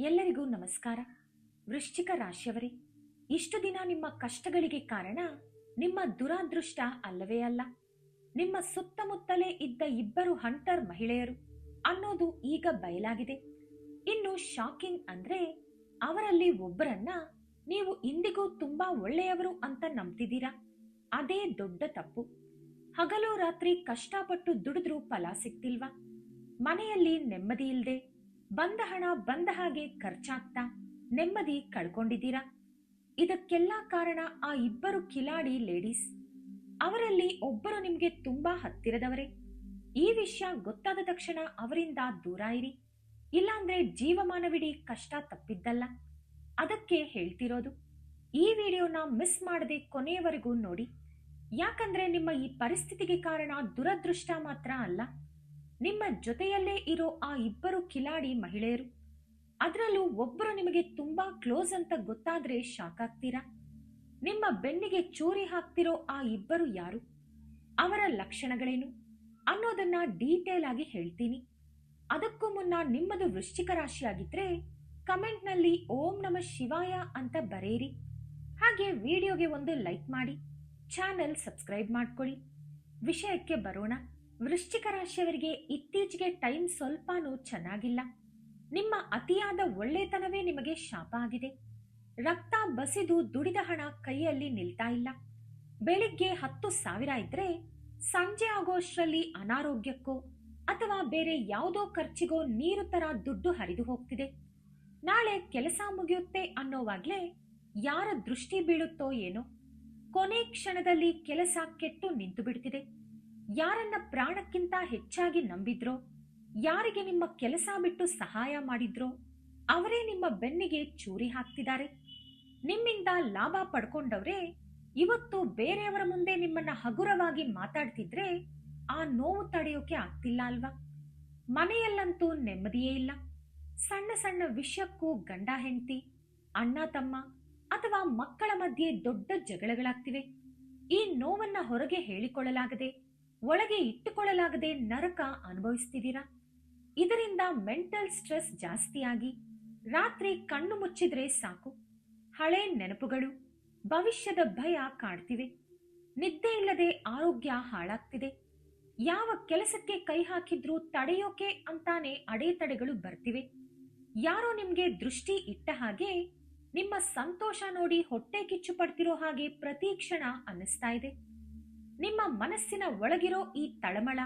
ಎಲ್ಲರಿಗೂ ನಮಸ್ಕಾರ. ವೃಶ್ಚಿಕ ರಾಶಿಯವರೇ, ಇಷ್ಟು ದಿನ ನಿಮ್ಮ ಕಷ್ಟಗಳಿಗೆ ಕಾರಣ ನಿಮ್ಮ ದುರಾದೃಷ್ಟ ಅಲ್ಲವೇ ಅಲ್ಲ, ನಿಮ್ಮ ಸುತ್ತಮುತ್ತಲೇ ಇದ್ದ ಇಬ್ಬರು ಹಂಟರ್ ಮಹಿಳೆಯರು ಅನ್ನೋದು ಈಗ ಬಯಲಾಗಿದೆ. ಇನ್ನು ಶಾಕಿಂಗ್ ಅಂದ್ರೆ ಅವರಲ್ಲಿ ಒಬ್ಬರನ್ನ ನೀವು ಇಂದಿಗೂ ತುಂಬಾ ಒಳ್ಳೆಯವರು ಅಂತ ನಂಬ್ತಿದ್ದೀರಾ. ಅದೇ ದೊಡ್ಡ ತಪ್ಪು. ಹಗಲು ರಾತ್ರಿ ಕಷ್ಟಪಟ್ಟು ದುಡಿದ್ರೂ ಫಲ ಸಿಗ್ತಿಲ್ವಾ? ಮನೆಯಲ್ಲಿ ನೆಮ್ಮದಿ ಇಲ್ದೆ ಬಂದ ಹಣ ಬಂದ ಹಾಗೆ ಖರ್ಚಾಗ್ತಾ ನೆಮ್ಮದಿ ಕಳ್ಕೊಂಡಿದ್ದೀರಾ. ಇದಕ್ಕೆಲ್ಲ ಕಾರಣ ಆ ಇಬ್ಬರು ಕಿಲಾಡಿ ಲೇಡೀಸ್. ಅವರಲ್ಲಿ ಒಬ್ಬರು ನಿಮ್ಗೆ ತುಂಬಾ ಹತ್ತಿರದವರೇ. ಈ ವಿಷಯ ಗೊತ್ತಾದ ತಕ್ಷಣ ಅವರಿಂದ ದೂರ ಇರಿ, ಇಲ್ಲಾಂದ್ರೆ ಜೀವಮಾನವಿಡೀ ಕಷ್ಟ ತಪ್ಪಿದ್ದಲ್ಲ. ಅದಕ್ಕೆ ಹೇಳ್ತಿರೋದು, ಈ ವಿಡಿಯೋನ ಮಿಸ್ ಮಾಡದೆ ಕೊನೆಯವರೆಗೂ ನೋಡಿ. ಯಾಕಂದ್ರೆ ನಿಮ್ಮ ಈ ಪರಿಸ್ಥಿತಿಗೆ ಕಾರಣ ದುರದೃಷ್ಟ ಮಾತ್ರ ಅಲ್ಲ, ನಿಮ್ಮ ಜೊತೆಯಲ್ಲೇ ಇರೋ ಆ ಇಬ್ಬರು ಕಿಲಾಡಿ ಮಹಿಳೆಯರು. ಅದರಲ್ಲೂ ಒಬ್ಬರು ನಿಮಗೆ ತುಂಬಾ ಕ್ಲೋಸ್ ಅಂತ ಗೊತ್ತಾದ್ರೆ ಶಾಕ್ ಆಗ್ತೀರಾ. ನಿಮ್ಮ ಬೆನ್ನಿಗೆ ಚೂರಿ ಹಾಕ್ತಿರೋ ಆ ಇಬ್ಬರು ಯಾರು, ಅವರ ಲಕ್ಷಣಗಳೇನು ಅನ್ನೋದನ್ನ ಡೀಟೇಲ್ ಆಗಿ ಹೇಳ್ತೀನಿ. ಅದಕ್ಕೂ ಮುನ್ನ ನಿಮ್ಮದು ವೃಶ್ಚಿಕ ರಾಶಿಯಾಗಿದ್ರೆ ಕಮೆಂಟ್ನಲ್ಲಿ ಓಂ ನಮಃ ಶಿವಾಯ ಅಂತ ಬರೆಯಿರಿ. ಹಾಗೆ ವಿಡಿಯೋಗೆ ಒಂದು ಲೈಕ್ ಮಾಡಿ, ಚಾನೆಲ್ ಸಬ್ಸ್ಕ್ರೈಬ್ ಮಾಡ್ಕೊಳ್ಳಿ. ವಿಷಯಕ್ಕೆ ಬರೋಣ. ವೃಶ್ಚಿಕ ರಾಶಿಯವರಿಗೆ ಇತ್ತೀಚೆಗೆ ಟೈಮ್ ಸ್ವಲ್ಪನೂ ಚೆನ್ನಾಗಿಲ್ಲ. ನಿಮ್ಮ ಅತಿಯಾದ ಒಳ್ಳೆತನವೇ ನಿಮಗೆ ಶಾಪ ಆಗಿದೆ. ರಕ್ತ ಬಸಿದು ದುಡಿದ ಹಣ ಕೈಯಲ್ಲಿ ನಿಲ್ತಾ ಇಲ್ಲ. ಬೆಳಿಗ್ಗೆ 10,000 ಇದ್ರೆ ಸಂಜೆ ಆಗೋಷ್ಟರಲ್ಲಿ ಅನಾರೋಗ್ಯಕ್ಕೋ ಅಥವಾ ಬೇರೆ ಯಾವುದೋ ಖರ್ಚಿಗೋ ನೀರು ತರ ದುಡ್ಡು ಹರಿದು ಹೋಗ್ತಿದೆ. ನಾಳೆ ಕೆಲಸ ಮುಗಿಯುತ್ತೆ ಅನ್ನೋವಾಗ್ಲೇ ಯಾರ ದೃಷ್ಟಿ ಬೀಳುತ್ತೋ ಏನೋ, ಕೊನೆ ಕ್ಷಣದಲ್ಲಿ ಕೆಲಸ ಕೆಟ್ಟು ನಿಂತು ಬಿಡ್ತಿದೆ. ಯಾರನ್ನ ಪ್ರಾಣಕ್ಕಿಂತ ಹೆಚ್ಚಾಗಿ ನಂಬಿದ್ರೋ, ಯಾರಿಗೆ ನಿಮ್ಮ ಕೆಲಸ ಬಿಟ್ಟು ಸಹಾಯ ಮಾಡಿದ್ರೋ ಅವರೇ ನಿಮ್ಮ ಬೆನ್ನಿಗೆ ಚೂರಿ ಹಾಕ್ತಿದ್ದಾರೆ. ನಿಮ್ಮಿಂದ ಲಾಭ ಪಡ್ಕೊಂಡವ್ರೆ ಇವತ್ತು ಬೇರೆಯವರ ಮುಂದೆ ನಿಮ್ಮನ್ನ ಹಗುರವಾಗಿ ಮಾತಾಡ್ತಿದ್ರೆ ಆ ನೋವು ತಡೆಯೋಕೆ ಆಗ್ತಿಲ್ಲ ಅಲ್ವಾ? ಮನೆಯಲ್ಲಂತೂ ನೆಮ್ಮದಿಯೇ ಇಲ್ಲ. ಸಣ್ಣ ಸಣ್ಣ ವಿಷಯಕ್ಕೂ ಗಂಡ ಹೆಂಡತಿ, ಅಣ್ಣ ತಮ್ಮ ಅಥವಾ ಮಕ್ಕಳ ಮಧ್ಯೆ ದೊಡ್ಡ ಜಗಳಗಳಾಗ್ತಿವೆ. ಈ ನೋವನ್ನ ಹೊರಗೆ ಹೇಳಿಕೊಳ್ಳಲಾಗದೆ, ಒಳಗೆ ಇಟ್ಟುಕೊಳ್ಳಲಾಗದೆ ನರಕ ಅನುಭವಿಸ್ತಿದ್ದೀರಾ. ಇದರಿಂದ ಮೆಂಟಲ್ ಸ್ಟ್ರೆಸ್ ಜಾಸ್ತಿಯಾಗಿ ರಾತ್ರಿ ಕಣ್ಣು ಮುಚ್ಚಿದ್ರೆ ಸಾಕು ಹಳೆ ನೆನಪುಗಳು, ಭವಿಷ್ಯದ ಭಯ ಕಾಡ್ತಿವೆ. ನಿದ್ದೆ ಇಲ್ಲದೆ ಆರೋಗ್ಯ ಹಾಳಾಗ್ತಿದೆ. ಯಾವ ಕೆಲಸಕ್ಕೆ ಕೈ ಹಾಕಿದ್ರೂ ತಡೆಯೋಕೆ ಅಂತಾನೆ ಅಡೆತಡೆಗಳು ಬರ್ತಿವೆ. ಯಾರೋ ನಿಮ್ಗೆ ದೃಷ್ಟಿ ಇಟ್ಟ ಹಾಗೆ ನಿಮ್ಮ ಸಂತೋಷ ನೋಡಿ ಹೊಟ್ಟೆ ಕಿಚ್ಚು ಪಡ್ತಿರೋ ಹಾಗೆ ಪ್ರತಿ ಕ್ಷಣ ಅನ್ನಿಸ್ತಾ ಇದೆ. ನಿಮ್ಮ ಮನಸ್ಸಿನ ಒಳಗಿರೋ ಈ ತಳಮಳ,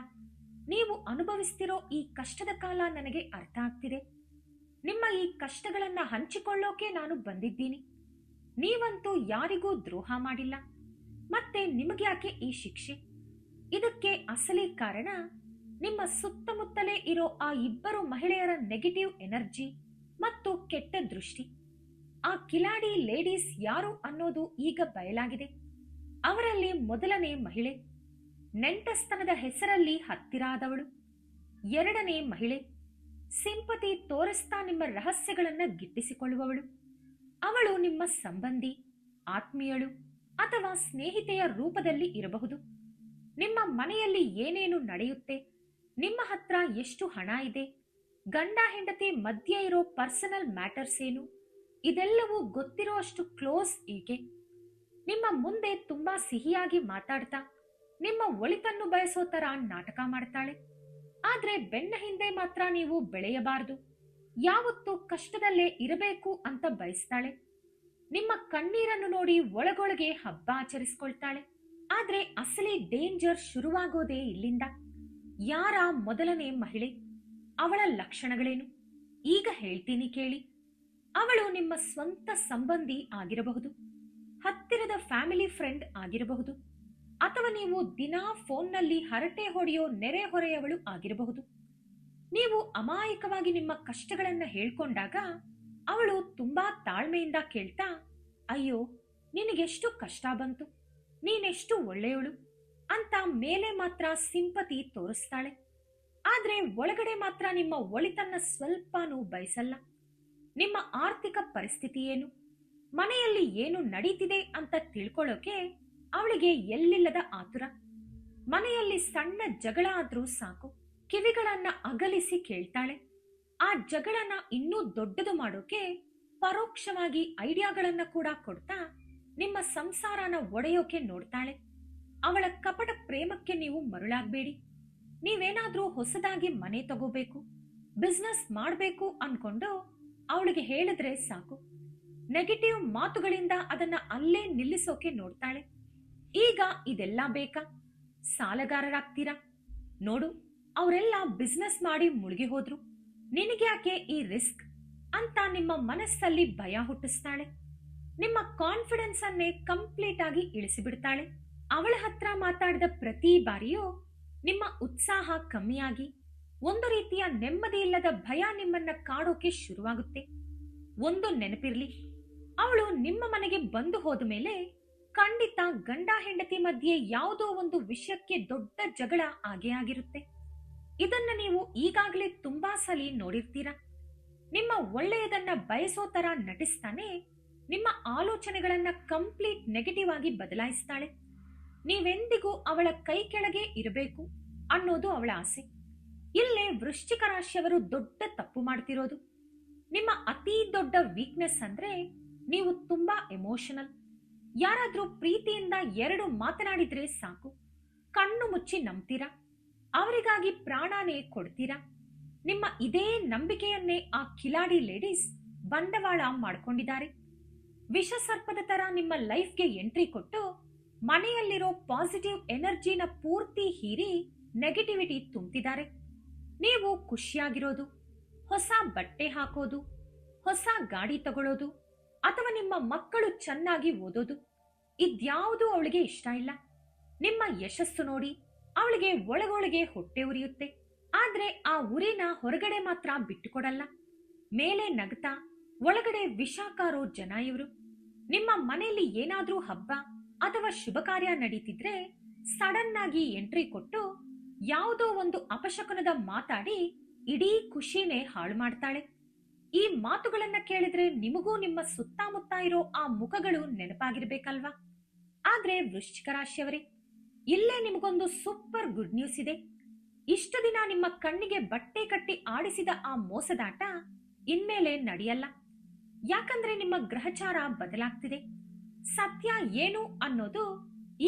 ನೀವು ಅನುಭವಿಸ್ತಿರೋ ಈ ಕಷ್ಟದ ಕಾಲ ನನಗೆ ಅರ್ಥ ಆಗ್ತಿದೆ. ನಿಮ್ಮ ಈ ಕಷ್ಟಗಳನ್ನ ಹಂಚಿಕೊಳ್ಳೋಕೆ ನಾನು ಬಂದಿದ್ದೀನಿ. ನೀವಂತೂ ಯಾರಿಗೂ ದ್ರೋಹ ಮಾಡಿಲ್ಲ, ಮತ್ತೆ ನಿಮಗ್ಯಾಕೆ ಈ ಶಿಕ್ಷೆ? ಇದಕ್ಕೆ ಅಸಲಿ ಕಾರಣ ನಿಮ್ಮ ಸುತ್ತಮುತ್ತಲೇ ಇರೋ ಆ ಇಬ್ಬರು ಮಹಿಳೆಯರ ನೆಗೆಟಿವ್ ಎನರ್ಜಿ ಮತ್ತು ಕೆಟ್ಟ ದೃಷ್ಟಿ. ಆ ಕಿಲಾಡಿ ಲೇಡೀಸ್ ಯಾರು ಅನ್ನೋದು ಈಗ ಬಯಲಾಗಿದೆ. ಅವರಲ್ಲಿ ಮೊದಲನೇ ಮಹಿಳೆ ನೆಂಟಸ್ತನದ ಹೆಸರಲ್ಲಿ ಹತ್ತಿರ ಆದವಳು. ಎರಡನೇ ಮಹಿಳೆ ಸಿಂಪತಿ ತೋರಿಸ್ತಾ ನಿಮ್ಮ ರಹಸ್ಯಗಳನ್ನ ಗಿಟ್ಟಿಸಿಕೊಳ್ಳುವವಳು. ಅವಳು ನಿಮ್ಮ ಸಂಬಂಧಿ, ಆತ್ಮೀಯಳು ಅಥವಾ ಸ್ನೇಹಿತೆಯ ರೂಪದಲ್ಲಿ ಇರಬಹುದು. ನಿಮ್ಮ ಮನೆಯಲ್ಲಿ ಏನೇನು ನಡೆಯುತ್ತೆ, ನಿಮ್ಮ ಹತ್ರ ಎಷ್ಟು ಹಣ ಇದೆ, ಗಂಡ ಹೆಂಡತಿ ಮಧ್ಯೆ ಇರೋ ಪರ್ಸನಲ್ ಮ್ಯಾಟರ್ಸ್ ಏನು, ಇದೆಲ್ಲವೂ ಗೊತ್ತಿರೋ ಅಷ್ಟು ಕ್ಲೋಸ್ ಈಕೆ. ನಿಮ್ಮ ಮುಂದೆ ತುಂಬಾ ಸಿಹಿಯಾಗಿ ಮಾತಾಡ್ತಾ ನಿಮ್ಮ ಒಳಿತನ್ನು ಬಯಸೋ ತರ ನಾಟಕ ಮಾಡ್ತಾಳೆ. ಆದ್ರೆ ಬೆನ್ನ ಹಿಂದೆ ಮಾತ್ರ ನೀವು ಬೆಳೆಯಬಾರದು, ಯಾವತ್ತೂ ಕಷ್ಟದಲ್ಲೇ ಇರಬೇಕು ಅಂತ ಬಯಸ್ತಾಳೆ. ನಿಮ್ಮ ಕಣ್ಣೀರನ್ನು ನೋಡಿ ಒಳಗೊಳಗೆ ಹಬ್ಬ ಆಚರಿಸ್ಕೊಳ್ತಾಳೆ. ಆದ್ರೆ ಅಸಲಿ ಡೇಂಜರ್ ಶುರುವಾಗೋದೇ ಇಲ್ಲಿಂದ. ಯಾರ ಮೊದಲನೇ ಮಹಿಳೆ, ಅವಳ ಲಕ್ಷಣಗಳೇನು ಈಗ ಹೇಳ್ತೀನಿ ಕೇಳಿ. ಅವಳು ನಿಮ್ಮ ಸ್ವಂತ ಸಂಬಂಧಿ ಆಗಿರಬಹುದು, ಹತ್ತಿರದ ಫ್ಯಾಮಿಲಿ ಫ್ರೆಂಡ್ ಆಗಿರಬಹುದು, ಅಥವಾ ನೀವು ದಿನಾ ಫೋನ್ನಲ್ಲಿ ಹರಟೆ ಹೊಡೆಯೋ ನೆರೆ ಹೊರೆಯವಳು ಆಗಿರಬಹುದು. ನೀವು ಅಮಾಯಕವಾಗಿ ನಿಮ್ಮ ಕಷ್ಟಗಳನ್ನ ಹೇಳ್ಕೊಂಡಾಗ ಅವಳು ತುಂಬಾ ತಾಳ್ಮೆಯಿಂದ ಕೇಳ್ತಾ, ಅಯ್ಯೋ ನಿನಗೆಷ್ಟು ಕಷ್ಟ ಬಂತು, ನೀನೆಷ್ಟು ಒಳ್ಳೆಯವಳು ಅಂತ ಮೇಲೆ ಮಾತ್ರ ಸಿಂಪತಿ ತೋರಿಸ್ತಾಳೆ. ಆದ್ರೆ ಒಳಗಡೆ ಮಾತ್ರ ನಿಮ್ಮ ಒಳಿತನ್ನ ಸ್ವಲ್ಪನೂ ಬಯಸಲ್ಲ. ನಿಮ್ಮ ಆರ್ಥಿಕ ಪರಿಸ್ಥಿತಿ ಏನು, ಮನೆಯಲ್ಲಿ ಏನು ನಡೀತಿದೆ ಅಂತ ತಿಳ್ಕೊಳ್ಳೋಕೆ ಅವಳಿಗೆ ಎಲ್ಲಿಲ್ಲದ ಆತುರ. ಮನೆಯಲ್ಲಿ ಸಣ್ಣ ಜಗಳ ಆದ್ರೂ ಸಾಕು ಕಿವಿಗಳನ್ನ ಅಗಲಿಸಿ ಕೇಳ್ತಾಳೆ. ಆ ಜಗಳನ ಇನ್ನೂ ದೊಡ್ಡದು ಮಾಡೋಕೆ ಪರೋಕ್ಷವಾಗಿ ಐಡಿಯಾಗಳನ್ನ ಕೂಡ ಕೊಡ್ತಾ ನಿಮ್ಮ ಸಂಸಾರನ ಒಡೆಯೋಕೆ ನೋಡ್ತಾಳೆ. ಅವಳ ಕಪಟ ಪ್ರೇಮಕ್ಕೆ ನೀವು ಮರುಳಾಗ್ಬೇಡಿ. ನೀವೇನಾದ್ರೂ ಹೊಸದಾಗಿ ಮನೆ ತಗೋಬೇಕು, ಬಿಸ್ನೆಸ್ ಮಾಡಬೇಕು ಅನ್ಕೊಂಡು ಅವಳಿಗೆ ಹೇಳಿದ್ರೆ ಸಾಕು, ನೆಗೆಟಿವ್ ಮಾತುಗಳಿಂದ ಅದನ್ನ ಅಲ್ಲೇ ನಿಲ್ಲಿಸೋಕೆ ನೋಡ್ತಾಳೆ. ಈಗ ಇದೆಲ್ಲ ಬೇಕಾ? ಸಾಲಗಾರರಾಗ್ತೀರಾ? ನೋಡು, ಅವರೆಲ್ಲ ಬಿಸ್ನೆಸ್ ಮಾಡಿ ಮುಳುಗಿ ಹೋದ್ರು, ನಿನಗ್ಯಾಕೆ ಈ ರಿಸ್ಕ್ ಅಂತ ನಿಮ್ಮ ಮನಸ್ಸಲ್ಲಿ ಭಯ ಹುಟ್ಟಿಸ್ತಾಳೆ. ನಿಮ್ಮ ಕಾನ್ಫಿಡೆನ್ಸ್ ಅನ್ನೇ ಕಂಪ್ಲೀಟ್ ಆಗಿ ಇಳಿಸಿಬಿಡ್ತಾಳೆ. ಅವಳ ಹತ್ರ ಮಾತಾಡಿದ ಪ್ರತಿ ಬಾರಿಯೂ ನಿಮ್ಮ ಉತ್ಸಾಹ ಕಮ್ಮಿಯಾಗಿ ಒಂದು ರೀತಿಯ ನೆಮ್ಮದಿ ಇಲ್ಲದ ಭಯ ನಿಮ್ಮನ್ನ ಕಾಡೋಕೆ ಶುರುವಾಗುತ್ತೆ. ಒಂದು ನೆನಪಿರ್ಲಿ, ಅವಳು ನಿಮ್ಮ ಮನೆಗೆ ಬಂದು ಹೋದ ಮೇಲೆ ಖಂಡಿತ ಗಂಡ ಹೆಂಡತಿ ಮಧ್ಯೆ ಯಾವುದೋ ಒಂದು ವಿಷಯಕ್ಕೆ ದೊಡ್ಡ ಜಗಳ ಆಗೇ ಆಗಿರುತ್ತೆ. ಇದನ್ನ ನೀವು ಈಗಾಗಲೇ ತುಂಬಾ ಸಲಿ ನೋಡಿರ್ತೀರಾ. ನಿಮ್ಮ ಒಳ್ಳೆಯದನ್ನ ಬಯಸೋ ತರ ನಟಿಸ್ತಾನೆ ನಿಮ್ಮ ಆಲೋಚನೆಗಳನ್ನ ಕಂಪ್ಲೀಟ್ ನೆಗೆಟಿವ್ ಆಗಿ ಬದಲಾಯಿಸ್ತಾಳೆ. ನೀವೆಂದಿಗೂ ಅವಳ ಕೈ ಕೆಳಗೆ ಇರಬೇಕು ಅನ್ನೋದು ಅವಳ ಆಸೆ. ಇಲ್ಲೇ ವೃಶ್ಚಿಕ ರಾಶಿಯವರು ದೊಡ್ಡ ತಪ್ಪು ಮಾಡ್ತಿರೋದು. ನಿಮ್ಮ ಅತಿ ದೊಡ್ಡ ವೀಕ್ನೆಸ್ ಅಂದ್ರೆ ನೀವು ತುಂಬಾ ಎಮೋಷನಲ್. ಯಾರಾದ್ರೂ ಪ್ರೀತಿಯಿಂದ ಎರಡು ಮಾತನಾಡಿದ್ರೆ ಸಾಕು, ಕಣ್ಣು ಮುಚ್ಚಿ ನಂಬ್ತೀರಾ, ಅವರಿಗಾಗಿ ಪ್ರಾಣನೇ ಕೊಡ್ತೀರಾ. ನಿಮ್ಮ ಇದೇ ನಂಬಿಕೆಯನ್ನೇ ಆ ಕಿಲಾಡಿ ಲೇಡೀಸ್ ಬಂಡವಾಳ ಮಾಡ್ಕೊಂಡಿದ್ದಾರೆ. ವಿಷಸರ್ಪದ ತರ ನಿಮ್ಮ ಲೈಫ್ಗೆ ಎಂಟ್ರಿ ಕೊಟ್ಟು ಮನೆಯಲ್ಲಿರೋ ಪಾಸಿಟಿವ್ ಎನರ್ಜಿನ ಪೂರ್ತಿ ಹೀರಿ ನೆಗೆಟಿವಿಟಿ ತುಂಬಿದ್ದಾರೆ. ನೀವು ಖುಷಿಯಾಗಿರೋದು, ಹೊಸ ಬಟ್ಟೆ ಹಾಕೋದು, ಹೊಸ ಗಾಡಿ ತಗೊಳ್ಳೋದು ಅಥವಾ ನಿಮ್ಮ ಮಕ್ಕಳು ಚೆನ್ನಾಗಿ ಓದೋದು, ಇದ್ಯಾವುದೂ ಅವಳಿಗೆ ಇಷ್ಟ ಇಲ್ಲ. ನಿಮ್ಮ ಯಶಸ್ಸು ನೋಡಿ ಅವಳಿಗೆ ಒಳಗೊಳಗೆ ಹೊಟ್ಟೆ ಉರಿಯುತ್ತೆ. ಆದ್ರೆ ಆ ಉರಿನ ಹೊರಗಡೆ ಮಾತ್ರ ಬಿಟ್ಟುಕೊಡಲ್ಲ. ಮೇಲೆ ನಗ್ತಾ ಒಳಗಡೆ ವಿಷಾಕಾರೋ ಜನ ಇವರು. ನಿಮ್ಮ ಮನೆಯಲ್ಲಿ ಏನಾದ್ರೂ ಹಬ್ಬ ಅಥವಾ ಶುಭ ಕಾರ್ಯ ನಡೀತಿದ್ರೆ ಸಡನ್ ಆಗಿ ಎಂಟ್ರಿ ಕೊಟ್ಟು ಯಾವುದೋ ಒಂದು ಅಪಶಕುನದ ಮಾತಾಡಿ ಇಡೀ ಖುಷಿನೇ ಹಾಳು ಮಾಡ್ತಾಳೆ. ಈ ಮಾತುಗಳನ್ನ ಕೇಳಿದ್ರೆ ನಿಮಗೂ ನಿಮ್ಮ ಸುತ್ತಮುತ್ತ ಇರೋ ಆ ಮುಖಗಳು ನೆನಪಾಗಿರ್ಬೇಕಲ್ವಾ? ಆದ್ರೆ ವೃಶ್ಚಿಕ ರಾಶಿಯವರೇ, ಇಲ್ಲೇ ನಿಮಗೊಂದು ಸೂಪರ್ ಗುಡ್ ನ್ಯೂಸ್ ಇದೆ. ಇಷ್ಟು ದಿನ ನಿಮ್ಮ ಕಣ್ಣಿಗೆ ಬಟ್ಟೆ ಕಟ್ಟಿ ಆಡಿಸಿದ ಆ ಮೋಸದಾಟ ಇನ್ಮೇಲೆ ನಡೆಯಲ್ಲ. ಯಾಕಂದ್ರೆ ನಿಮ್ಮ ಗ್ರಹಚಾರ ಬದಲಾಗ್ತಿದೆ. ಸತ್ಯ ಏನು ಅನ್ನೋದು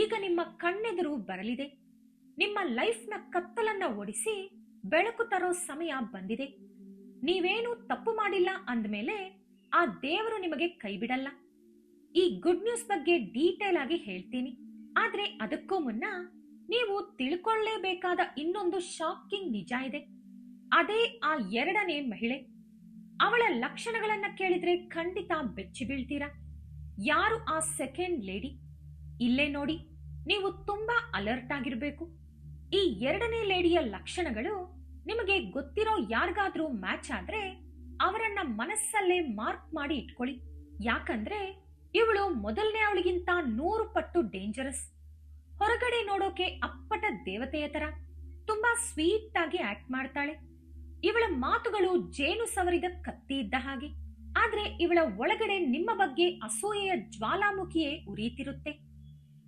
ಈಗ ನಿಮ್ಮ ಕಣ್ಣೆದುರು ಬರಲಿದೆ. ನಿಮ್ಮ ಲೈಫ್ನ ಕತ್ತಲನ್ನ ಓಡಿಸಿ ಬೆಳಕು ತರೋ ಸಮಯ ಬಂದಿದೆ. ನೀವೇನು ತಪ್ಪು ಮಾಡಿಲ್ಲ ಅಂದ್ಮೇಲೆ ಆ ದೇವರು ನಿಮಗೆ ಕೈ ಬಿಡಲ್ಲ. ಈ ಗುಡ್ ನ್ಯೂಸ್ ಬಗ್ಗೆ ಡೀಟೇಲ್ ಆಗಿ ಹೇಳ್ತೀನಿ. ಆದ್ರೆ ಅದಕ್ಕೂ ಮುನ್ನ ನೀವು ತಿಳ್ಕೊಳ್ಳೇಬೇಕಾದ ಇನ್ನೊಂದು ಶಾಕಿಂಗ್ ನಿಜ ಇದೆ. ಅದೇ ಆ ಎರಡನೇ ಮಹಿಳೆ. ಅವಳ ಲಕ್ಷಣಗಳನ್ನ ಕೇಳಿದ್ರೆ ಖಂಡಿತ ಬೆಚ್ಚಿ ಬೀಳ್ತೀರಾ. ಯಾರು ಆ ಸೆಕೆಂಡ್ ಲೇಡಿ? ಇಲ್ಲೇ ನೋಡಿ, ನೀವು ತುಂಬಾ ಅಲರ್ಟ್ ಆಗಿರ್ಬೇಕು. ಈ ಎರಡನೇ ಲೇಡಿಯ ಲಕ್ಷಣಗಳು ನಿಮಗೆ ಗೊತ್ತಿರೋ ಯಾರಿಗಾದ್ರೂ ಮ್ಯಾಚ್ ಆದ್ರೆ ಅವರನ್ನ ಮನಸ್ಸಲ್ಲೇ ಮಾರ್ಕ್ ಮಾಡಿ ಇಟ್ಕೊಳ್ಳಿ. ಯಾಕಂದ್ರೆ ಇವಳು ಮೊದಲನೇ ಅವಳಿಗಿಂತ 100 ಪಟ್ಟು ಡೇಂಜರಸ್. ಹೊರಗಡೆ ನೋಡೋಕೆ ಅಪ್ಪಟ ದೇವತೆಯ ತರ ತುಂಬಾ ಸ್ವೀಟ್ ಆಗಿ ಆಕ್ಟ್ ಮಾಡ್ತಾಳೆ. ಇವಳ ಮಾತುಗಳು ಜೇನು ಸವರಿದ ಕತ್ತಿ ಇದ್ದ ಹಾಗೆ. ಆದ್ರೆ ಇವಳ ಒಳಗಡೆ ನಿಮ್ಮ ಬಗ್ಗೆ ಅಸೂಯೆಯ ಜ್ವಾಲಾಮುಖಿಯೇ ಉರಿಯುತ್ತಿರುತ್ತೆ.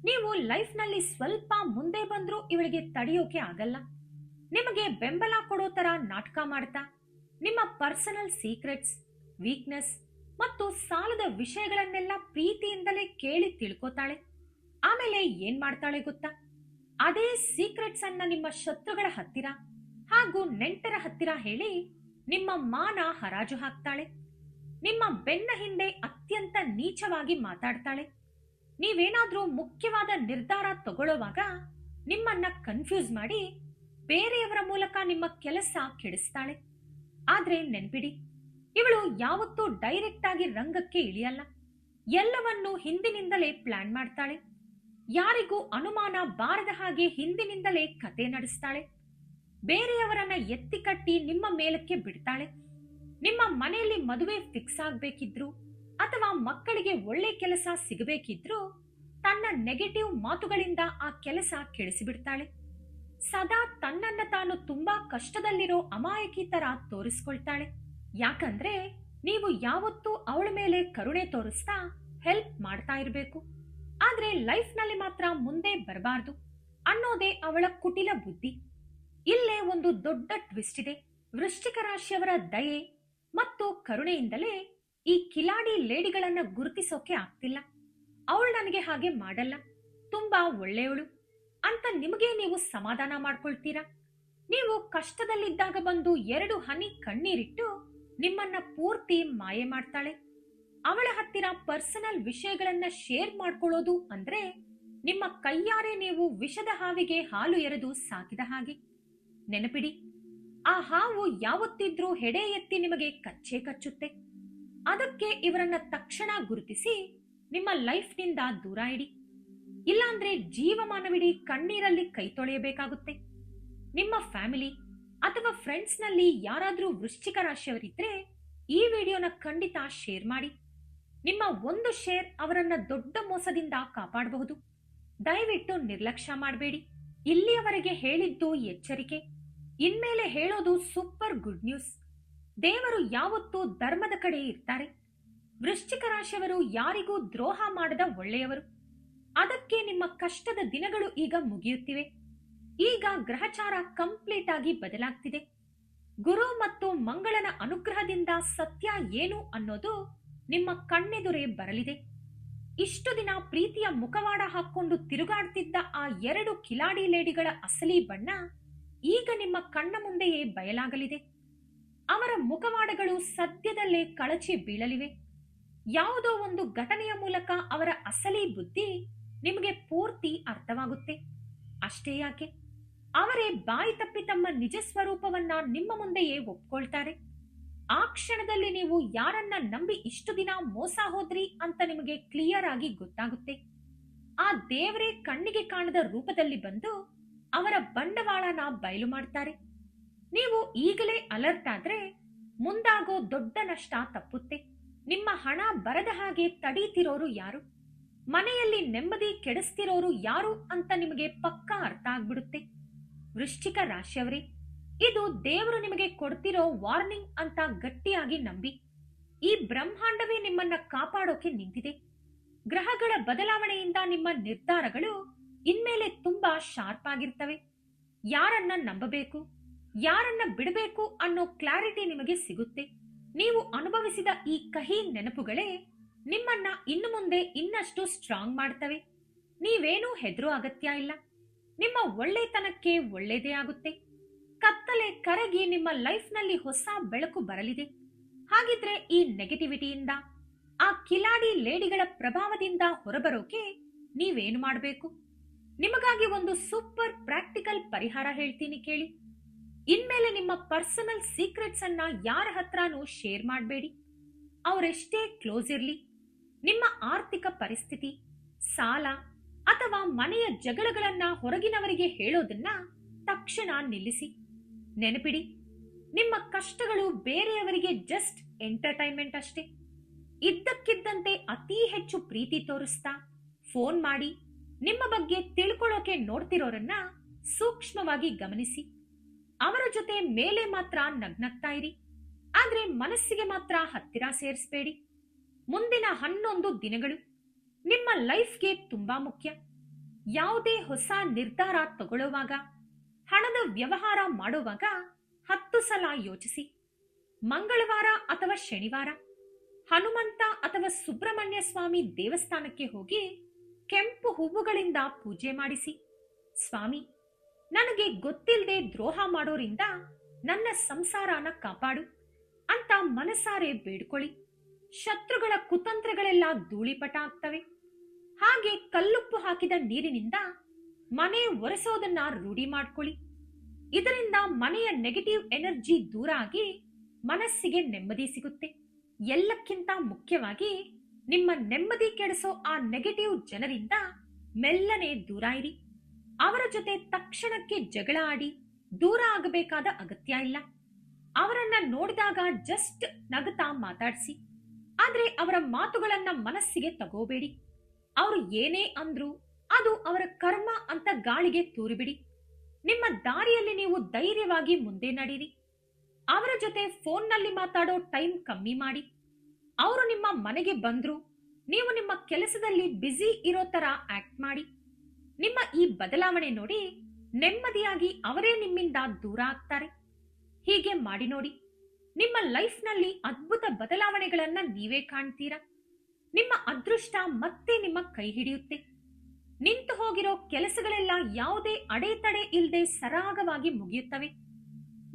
ನೀವು ಲೈಫ್ ನಲ್ಲಿ ಸ್ವಲ್ಪ ಮುಂದೆ ಬಂದ್ರೂ ಇವಳಿಗೆ ತಡೆಯೋಕೆ ಆಗಲ್ಲ. ನಿಮಗೆ ಬೆಂಬಲ ಕೊಡೋ ತರ ನಾಟಕ ಮಾಡ್ತಾ ನಿಮ್ಮ ಪರ್ಸನಲ್ ಸೀಕ್ರೆಟ್ಸ್, ವೀಕ್ನೆಸ್ ಮತ್ತು ಸಾಲದ ವಿಷಯಗಳನ್ನೆಲ್ಲ ಪ್ರೀತಿಯಿಂದಲೇ ಕೇಳಿ ತಿಳ್ಕೋತಾಳೆ. ಆಮೇಲೆ ಏನ್ ಮಾಡ್ತಾಳೆ ಗೊತ್ತಾ? ಅದೇ ಸೀಕ್ರೆಟ್ಸ್ ಅನ್ನ ನಿಮ್ಮ ಶತ್ರುಗಳ ಹತ್ತಿರ ಹಾಗೂ ನೆಂಟರ ಹತ್ತಿರ ಹೇಳಿ ನಿಮ್ಮ ಮಾನ ಹರಾಜು ಹಾಕ್ತಾಳೆ. ನಿಮ್ಮ ಬೆನ್ನ ಹಿಂದೆ ಅತ್ಯಂತ ನೀಚವಾಗಿ ಮಾತಾಡ್ತಾಳೆ. ನೀವೇನಾದ್ರೂ ಮುಖ್ಯವಾದ ನಿರ್ಧಾರ ತಗೊಳ್ಳುವಾಗ ನಿಮ್ಮನ್ನ ಕನ್ಫ್ಯೂಸ್ ಮಾಡಿ ಬೇರೆಯವರ ಮೂಲಕ ನಿಮ್ಮ ಕೆಲಸ ಕೆಡಿಸ್ತಾಳೆ. ಆದ್ರೆ ನೆನ್ಪಿಡಿ, ಇವಳು ಯಾವತ್ತೂ ಡೈರೆಕ್ಟ್ ಆಗಿ ರಂಗಕ್ಕೆ ಇಳಿಯಲ್ಲ. ಎಲ್ಲವನ್ನೂ ಹಿಂದಿನಿಂದಲೇ ಪ್ಲಾನ್ ಮಾಡ್ತಾಳೆ. ಯಾರಿಗೂ ಅನುಮಾನ ಬಾರದ ಹಾಗೆ ಹಿಂದಿನಿಂದಲೇ ಕತೆ ನಡೆಸ್ತಾಳೆ. ಬೇರೆಯವರನ್ನ ಎತ್ತಿ ಕಟ್ಟಿ ನಿಮ್ಮ ಮೇಲಕ್ಕೆ ಬಿಡ್ತಾಳೆ. ನಿಮ್ಮ ಮನೆಯಲ್ಲಿ ಮದುವೆ ಫಿಕ್ಸ್ ಆಗ್ಬೇಕಿದ್ರು ಅಥವಾ ಮಕ್ಕಳಿಗೆ ಒಳ್ಳೆ ಕೆಲಸ ಸಿಗಬೇಕಿದ್ರು ತನ್ನ ನೆಗೆಟಿವ್ ಮಾತುಗಳಿಂದ ಆ ಕೆಲಸ ಕೆಡಿಸಿಬಿಡ್ತಾಳೆ. ಸದಾ ತನ್ನನ್ನ ತಾನು ತುಂಬಾ ಕಷ್ಟದಲ್ಲಿರೋ ಅಮಾಯಕಿ ತರ ತೋರಿಸ್ಕೊಳ್ತಾಳೆ. ಯಾಕಂದ್ರೆ ನೀವು ಯಾವತ್ತೂ ಅವಳ ಮೇಲೆ ಕರುಣೆ ತೋರಿಸ್ತಾ ಹೆಲ್ಪ್ ಮಾಡ್ತಾ ಇರಬೇಕು. ಆದ್ರೆ ಲೈಫ್ ನಲ್ಲಿ ಮಾತ್ರ ಮುಂದೆ ಬರಬಾರ್ದು ಅನ್ನೋದೇ ಅವಳ ಕುಟಿಲ ಬುದ್ಧಿ. ಇಲ್ಲೇ ಒಂದು ದೊಡ್ಡ ಟ್ವಿಸ್ಟ್ ಇದೆ. ವೃಶ್ಚಿಕ ರಾಶಿಯವರ ದಯೆ ಮತ್ತು ಕರುಣೆಯಿಂದಲೇ ಈ ಕಿಲಾಡಿ ಲೇಡಿಗಳನ್ನ ಗುರುತಿಸೋಕೆ ಆಗ್ತಿಲ್ಲ. ಅವಳು ನನಗೆ ಹಾಗೆ ಮಾಡಲ್ಲ, ತುಂಬಾ ಒಳ್ಳೆಯವಳು ಅಂತ ನಿಮಗೆ ನೀವು ಸಮಾಧಾನ ಮಾಡ್ಕೊಳ್ತೀರಾ. ನೀವು ಕಷ್ಟದಲ್ಲಿದ್ದಾಗ ಬಂದು 2 ಹನಿ ಕಣ್ಣೀರಿಟ್ಟು ನಿಮ್ಮನ್ನ ಪೂರ್ತಿ ಮಾಯೆ ಮಾಡ್ತಾಳೆ. ಅವಳ ಹತ್ತಿರ ಪರ್ಸನಲ್ ವಿಷಯಗಳನ್ನ ಶೇರ್ ಮಾಡ್ಕೊಳ್ಳೋದು ಅಂದ್ರೆ ನಿಮ್ಮ ಕೈಯಾರೆ ನೀವು ವಿಷದ ಹಾವಿಗೆ ಹಾಲು ಎರೆದು ಸಾಕಿದ ಹಾಗೆ. ನೆನಪಿಡಿ, ಆ ಹಾವು ಯಾವತ್ತಿದ್ರೂ ಹೆಡೆ ಎತ್ತಿ ನಿಮಗೆ ಕಚ್ಚೇ ಕಚ್ಚುತ್ತೆ. ಅದಕ್ಕೆ ಇವರನ್ನ ತಕ್ಷಣ ಗುರುತಿಸಿ ನಿಮ್ಮ ಲೈಫ್ನಿಂದ ದೂರ ಇಡಿ. ಇಲ್ಲಾಂದ್ರೆ ಜೀವಮಾನವಿಡೀ ಕಣ್ಣೀರಲ್ಲಿ ಕೈ ತೊಳೆಯಬೇಕಾಗುತ್ತೆ. ನಿಮ್ಮ ಫ್ಯಾಮಿಲಿ ಅಥವಾ ಫ್ರೆಂಡ್ಸ್ ನಲ್ಲಿ ಯಾರಾದ್ರೂ ವೃಶ್ಚಿಕ ರಾಶಿಯವರಿದ್ರೆ ಈ ವಿಡಿಯೋನ ಖಂಡಿತ ಶೇರ್ ಮಾಡಿ. ನಿಮ್ಮ ಒಂದು ಶೇರ್ ಅವರನ್ನ ದೊಡ್ಡ ಮೋಸದಿಂದ ಕಾಪಾಡಬಹುದು. ದಯವಿಟ್ಟು ನಿರ್ಲಕ್ಷ್ಯ ಮಾಡಬೇಡಿ. ಇಲ್ಲಿಯವರೆಗೆ ಹೇಳಿದ್ದು ಎಚ್ಚರಿಕೆ, ಇನ್ಮೇಲೆ ಹೇಳೋದು ಸೂಪರ್ ಗುಡ್ ನ್ಯೂಸ್. ದೇವರು ಯಾವತ್ತೂ ಧರ್ಮದ ಕಡೆ ಇರ್ತಾರೆ. ವೃಶ್ಚಿಕ ರಾಶಿಯವರು ಯಾರಿಗೂ ದ್ರೋಹ ಮಾಡದ ಒಳ್ಳೆಯವರು. ಅದಕ್ಕೆ ನಿಮ್ಮ ಕಷ್ಟದ ದಿನಗಳು ಈಗ ಮುಗಿಯುತ್ತಿವೆ. ಈಗ ಗ್ರಹಚಾರ ಕಂಪ್ಲೀಟ್ ಆಗಿ ಬದಲಾಗ್ತಿದೆ. ಗುರು ಮತ್ತು ಮಂಗಳನ ಅನುಗ್ರಹದಿಂದ ಸತ್ಯ ಏನು ಅನ್ನೋದು ನಿಮ್ಮ ಕಣ್ಣೆದುರೇ ಬರಲಿದೆ. ಇಷ್ಟು ದಿನ ಪ್ರೀತಿಯ ಮುಖವಾಡ ಹಾಕೊಂಡು ತಿರುಗಾಡ್ತಿದ್ದ ಆ 2 ಕಿಲಾಡಿ ಲೇಡಿಗಳ ಅಸಲಿ ಬಣ್ಣ ಈಗ ನಿಮ್ಮ ಕಣ್ಣ ಮುಂದೆಯೇ ಬಯಲಾಗಲಿದೆ. ಅವರ ಮುಖವಾಡಗಳು ಸದ್ಯದಲ್ಲೇ ಕಳಚಿ ಬೀಳಲಿವೆ. ಯಾವುದೋ ಒಂದು ಘಟನೆಯ ಮೂಲಕ ಅವರ ಅಸಲಿ ಬುದ್ಧಿ ನಿಮಗೆ ಪೂರ್ತಿ ಅರ್ಥವಾಗುತ್ತೆ. ಅಷ್ಟೇ ಯಾಕೆ, ಅವರೇ ಬಾಯಿ ತಪ್ಪಿ ತಮ್ಮ ನಿಜ ಸ್ವರೂಪವನ್ನ ನಿಮ್ಮ ಮುಂದೆಯೇ ಒಪ್ಕೊಳ್ತಾರೆ. ಆ ಕ್ಷಣದಲ್ಲಿ ನೀವು ಯಾರನ್ನ ನಂಬಿ ಇಷ್ಟು ದಿನ ಮೋಸ ಹೋದ್ರಿ ಅಂತ ನಿಮಗೆ ಕ್ಲಿಯರ್ ಆಗಿ ಗೊತ್ತಾಗುತ್ತೆ. ಆ ದೇವರೇ ಕಣ್ಣಿಗೆ ಕಾಣದ ರೂಪದಲ್ಲಿ ಬಂದು ಅವರ ಬಂಡವಾಳನ ಬಯಲು ಮಾಡ್ತಾರೆ. ನೀವು ಈಗಲೇ ಅಲರ್ಟ್ ಆದ್ರೆ ಮುಂದಾಗೋ ದೊಡ್ಡ ನಷ್ಟ ತಪ್ಪುತ್ತೆ. ನಿಮ್ಮ ಹಣ ಬರದ ಹಾಗೆ ತಡೀತಿರೋರು ಯಾರು, ಮನೆಯಲ್ಲಿ ನೆಮ್ಮದಿ ಕೆಡಿಸ್ತಿರೋರು ಯಾರು ಅಂತ ನಿಮಗೆ ಪಕ್ಕಾ ಅರ್ಥ ಆಗ್ಬಿಡುತ್ತೆ. ವೃಶ್ಚಿಕ ರಾಶಿಯವರೇ, ಇದು ದೇವರು ನಿಮಗೆ ಕೊಡ್ತಿರೋ ವಾರ್ನಿಂಗ್ ಅಂತ ಗಟ್ಟಿಯಾಗಿ ನಂಬಿ. ಈ ಬ್ರಹ್ಮಾಂಡವೇ ನಿಮ್ಮನ್ನ ಕಾಪಾಡೋಕೆ ನಿಂತಿದೆ. ಗ್ರಹಗಳ ಬದಲಾವಣೆಯಿಂದ ನಿಮ್ಮ ನಿರ್ಧಾರಗಳು ಇನ್ಮೇಲೆ ತುಂಬಾ ಶಾರ್ಪ್ ಆಗಿರ್ತವೆ. ಯಾರನ್ನ ನಂಬಬೇಕು, ಯಾರನ್ನ ಬಿಡಬೇಕು ಅನ್ನೋ ಕ್ಲಾರಿಟಿ ನಿಮಗೆ ಸಿಗುತ್ತೆ. ನೀವು ಅನುಭವಿಸಿದ ಈ ಕಹಿ ನೆನಪುಗಳೇ ನಿಮ್ಮನ್ನ ಇನ್ನು ಮುಂದೆ ಇನ್ನಷ್ಟು ಸ್ಟ್ರಾಂಗ್ ಮಾಡ್ತವೆ. ನೀವೇನೂ ಹೆದರೋ ಅಗತ್ಯ ಇಲ್ಲ. ನಿಮ್ಮ ಒಳ್ಳೆತನಕ್ಕೆ ಒಳ್ಳೆಯದೇ ಆಗುತ್ತೆ. ಕತ್ತಲೆ ಕರಗಿ ನಿಮ್ಮ ಲೈಫ್ ನಲ್ಲಿ ಹೊಸ ಬೆಳಕು ಬರಲಿದೆ. ಹಾಗಿದ್ರೆ ಈ ನೆಗೆಟಿವಿಟಿಯಿಂದ, ಆ ಕಿಲಾಡಿ ಲೇಡಿಗಳ ಪ್ರಭಾವದಿಂದ ಹೊರಬರೋಕೆ ನೀವೇನು ಮಾಡಬೇಕು? ನಿಮಗಾಗಿ ಒಂದು ಸೂಪರ್ ಪ್ರಾಕ್ಟಿಕಲ್ ಪರಿಹಾರ ಹೇಳ್ತೀನಿ ಕೇಳಿ. ಇನ್ಮೇಲೆ ನಿಮ್ಮ ಪರ್ಸನಲ್ ಸೀಕ್ರೆಟ್ಸ್ ಅನ್ನ ಯಾರ ಹತ್ರನೂ ಶೇರ್ ಮಾಡಬೇಡಿ. ಅವರೆಷ್ಟೇ ಕ್ಲೋಸ್ ಇರ್ಲಿ. ನಿಮ್ಮ ಆರ್ಥಿಕ ಪರಿಸ್ಥಿತಿ, ಸಾಲ ಅಥವಾ ಮನೆಯ ಜಗಳಗಳನ್ನ ಹೊರಗಿನವರಿಗೆ ಹೇಳೋದನ್ನ ತಕ್ಷಣ ನಿಲ್ಲಿಸಿ. ನೆನಪಿಡಿ, ನಿಮ್ಮ ಕಷ್ಟಗಳು ಬೇರೆಯವರಿಗೆ ಜಸ್ಟ್ ಎಂಟರ್ಟೈನ್ಮೆಂಟ್ ಅಷ್ಟೇ. ಇದ್ದಕ್ಕಿದ್ದಂತೆ ಅತಿ ಹೆಚ್ಚು ಪ್ರೀತಿ ತೋರಿಸ್ತಾ ಫೋನ್ ಮಾಡಿ ನಿಮ್ಮ ಬಗ್ಗೆ ತಿಳ್ಕೊಳ್ಳೋಕೆ ನೋಡ್ತಿರೋರನ್ನ ಸೂಕ್ಷ್ಮವಾಗಿ ಗಮನಿಸಿ. ಅವರ ಜೊತೆ ಮೇಲೆ ಮಾತ್ರ ನಗ್ನಗ್ತಾ ಇರಿ, ಆದ್ರೆ ಮನಸ್ಸಿಗೆ ಮಾತ್ರ ಹತ್ತಿರ ಸೇರಿಸಬೇಡಿ. ಮುಂದಿನ 11 ದಿನಗಳು ನಿಮ್ಮ ಲೈಫ್ಗೆ ತುಂಬಾ ಮುಖ್ಯ. ಯಾವುದೇ ಹೊಸ ನಿರ್ಧಾರ ತಗೊಳ್ಳುವಾಗ, ಹಣದ ವ್ಯವಹಾರ ಮಾಡುವಾಗ 10 ಸಲ ಯೋಚಿಸಿ. ಮಂಗಳವಾರ ಅಥವಾ ಶನಿವಾರ ಹನುಮಂತ ಅಥವಾ ಸುಬ್ರಹ್ಮಣ್ಯ ಸ್ವಾಮಿ ದೇವಸ್ಥಾನಕ್ಕೆ ಹೋಗಿ ಕೆಂಪು ಹೂವುಗಳಿಂದ ಪೂಜೆ ಮಾಡಿಸಿ. ಸ್ವಾಮಿ, ನನಗೆ ಗೊತ್ತಿಲ್ಲದೆ ದ್ರೋಹ ಮಾಡೋರಿಂದ ನನ್ನ ಸಂಸಾರನ ಕಾಪಾಡು ಅಂತ ಮನಸಾರೆ ಬೇಡ್ಕೊಳ್ಳಿ. ಶತ್ರುಗಳ ಕುತಂತ್ರಗಳೆಲ್ಲ ಧೂಳಿಪಟ ಆಗ್ತವೆ. ಹಾಗೆ ಕಲ್ಲುಪ್ಪು ಹಾಕಿದ ನೀರಿನಿಂದ ಮನೆ ಒರೆಸೋದನ್ನ ರೂಢಿ ಮಾಡ್ಕೊಳ್ಳಿ. ಇದರಿಂದ ಮನೆಯ ನೆಗೆಟಿವ್ ಎನರ್ಜಿ ದೂರ ಆಗಿ ಮನಸ್ಸಿಗೆ ನೆಮ್ಮದಿ ಸಿಗುತ್ತೆ. ಎಲ್ಲಕ್ಕಿಂತ ಮುಖ್ಯವಾಗಿ ನಿಮ್ಮ ನೆಮ್ಮದಿ ಕೆಡಿಸೋ ಆ ನೆಗೆಟಿವ್ ಜನರಿಂದ ಮೆಲ್ಲನೆ ದೂರ ಇರಿ. ಅವರ ಜೊತೆ ತಕ್ಷಣಕ್ಕೆ ಜಗಳ ಆಡಿ ದೂರ ಆಗಬೇಕಾದ ಅಗತ್ಯ ಇಲ್ಲ. ಅವರನ್ನ ನೋಡಿದಾಗ ಜಸ್ಟ್ ನಗುತ್ತಾ ಮಾತಾಡಿಸಿ. ಆದ್ರೆ ಅವರ ಮಾತುಗಳನ್ನ ಮನಸ್ಸಿಗೆ ತಗೋಬೇಡಿ. ಅವರು ಏನೇ ಅಂದ್ರು ಅದು ಅವರ ಕರ್ಮ ಅಂತ ಗಾಳಿಗೆ ತೂರಿಬಿಡಿ. ನಿಮ್ಮ ದಾರಿಯಲ್ಲಿ ನೀವು ಧೈರ್ಯವಾಗಿ ಮುಂದೆ ನಡೀರಿ. ಅವರ ಜೊತೆ ಫೋನ್ನಲ್ಲಿ ಮಾತಾಡೋ ಟೈಮ್ ಕಮ್ಮಿ ಮಾಡಿ. ಅವರು ನಿಮ್ಮ ಮನೆಗೆ ಬಂದ್ರು ನೀವು ನಿಮ್ಮ ಕೆಲಸದಲ್ಲಿ ಬ್ಯುಸಿ ಇರೋ ತರ ಆಕ್ಟ್ ಮಾಡಿ. ನಿಮ್ಮ ಈ ಬದಲಾವಣೆ ನೋಡಿ ನೆಮ್ಮದಿಯಾಗಿ ಅವರೇ ನಿಮ್ಮಿಂದ ದೂರ ಆಗ್ತಾರೆ. ಹೀಗೆ ಮಾಡಿ ನೋಡಿ. ನಿಮ್ಮ ಲೈಫ್ನಲ್ಲಿ ಅದ್ಭುತ ಬದಲಾವಣೆಗಳನ್ನ ನೀವೇ ಕಾಣ್ತೀರಾ. ನಿಮ್ಮ ಅದೃಷ್ಟ ಮತ್ತೆ ನಿಮ್ಮ ಕೈ ಹಿಡಿಯುತ್ತೆ. ನಿಂತು ಹೋಗಿರೋ ಕೆಲಸಗಳೆಲ್ಲ ಯಾವುದೇ ಅಡೆತಡೆ ಇಲ್ಲದೆ ಸರಾಗವಾಗಿ ಮುಗಿಯುತ್ತವೆ.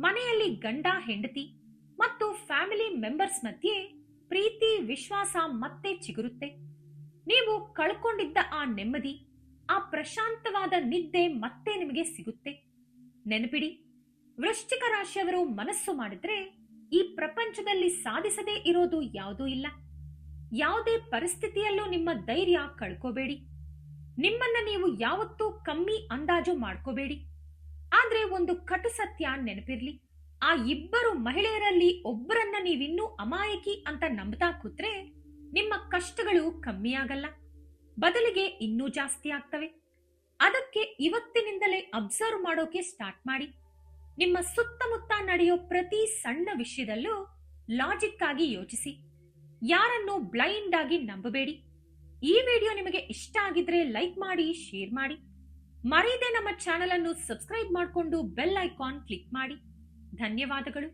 ಮನೆಯಲ್ಲಿ ಗಂಡ ಹೆಂಡತಿ ಮತ್ತು ಫ್ಯಾಮಿಲಿ ಮೆಂಬರ್ಸ್ ಮಧ್ಯೆ ಪ್ರೀತಿ ವಿಶ್ವಾಸ ಮತ್ತೆ ಚಿಗುರುತ್ತೆ. ನೀವು ಕಳ್ಕೊಂಡಿದ್ದ ಆ ನೆಮ್ಮದಿ, ಆ ಪ್ರಶಾಂತವಾದ ನಿದ್ದೆ ಮತ್ತೆ ನಿಮಗೆ ಸಿಗುತ್ತೆ. ನೆನಪಿಡಿ, ವೃಶ್ಚಿಕ ರಾಶಿಯವರು ಮನಸ್ಸು ಮಾಡಿದ್ರೆ ಈ ಪ್ರಪಂಚದಲ್ಲಿ ಸಾಧಿಸದೇ ಇರೋದು ಯಾವುದೂ ಇಲ್ಲ. ಯಾವುದೇ ಪರಿಸ್ಥಿತಿಯಲ್ಲೂ ನಿಮ್ಮ ಧೈರ್ಯ ಕಳ್ಕೋಬೇಡಿ. ನಿಮ್ಮನ್ನ ನೀವು ಯಾವತ್ತೂ ಕಮ್ಮಿ ಅಂದಾಜು ಮಾಡ್ಕೋಬೇಡಿ. ಆದ್ರೆ ಒಂದು ಕಟು ಸತ್ಯ ನೆನಪಿರ್ಲಿ, ಆ ಇಬ್ಬರು ಮಹಿಳೆಯರಲ್ಲಿ ಒಬ್ಬರನ್ನ ನೀವಿನ್ನೂ ಅಮಾಯಕಿ ಅಂತ ನಂಬ್ತಾ ಕೂತ್ರೆ ನಿಮ್ಮ ಕಷ್ಟಗಳು ಕಮ್ಮಿ ಆಗಲ್ಲ, ಬದಲಿಗೆ ಇನ್ನೂ ಜಾಸ್ತಿ ಆಗ್ತವೆ. ಅದಕ್ಕೆ ಇವತ್ತಿನಿಂದಲೇ ಅಬ್ಸರ್ವ್ ಮಾಡೋಕೆ ಸ್ಟಾರ್ಟ್ ಮಾಡಿ. ನಿಮ್ಮ ಸುತ್ತಮುತ್ತ ನಡೆಯೋ ಪ್ರತಿ ಸಣ್ಣ ವಿಷಯದಲ್ಲೂ ಲಾಜಿಕ್ ಆಗಿ ಯೋಚಿಸಿ. ಯಾರನ್ನು ಬ್ಲೈಂಡ್ ಆಗಿ ನಂಬಬೇಡಿ. ಈ ವಿಡಿಯೋ ನಿಮಗೆ ಇಷ್ಟ ಆಗಿದ್ರೆ ಲೈಕ್ ಮಾಡಿ, ಶೇರ್ ಮಾಡಿ. ಮರೆಯದೆ ನಮ್ಮ ಚಾನೆಲ್ ಅನ್ನು ಸಬ್ಸ್ಕ್ರೈಬ್ ಮಾಡಿಕೊಂಡು ಬೆಲ್ ಐಕಾನ್ ಕ್ಲಿಕ್ ಮಾಡಿ. ಧನ್ಯವಾದಗಳು.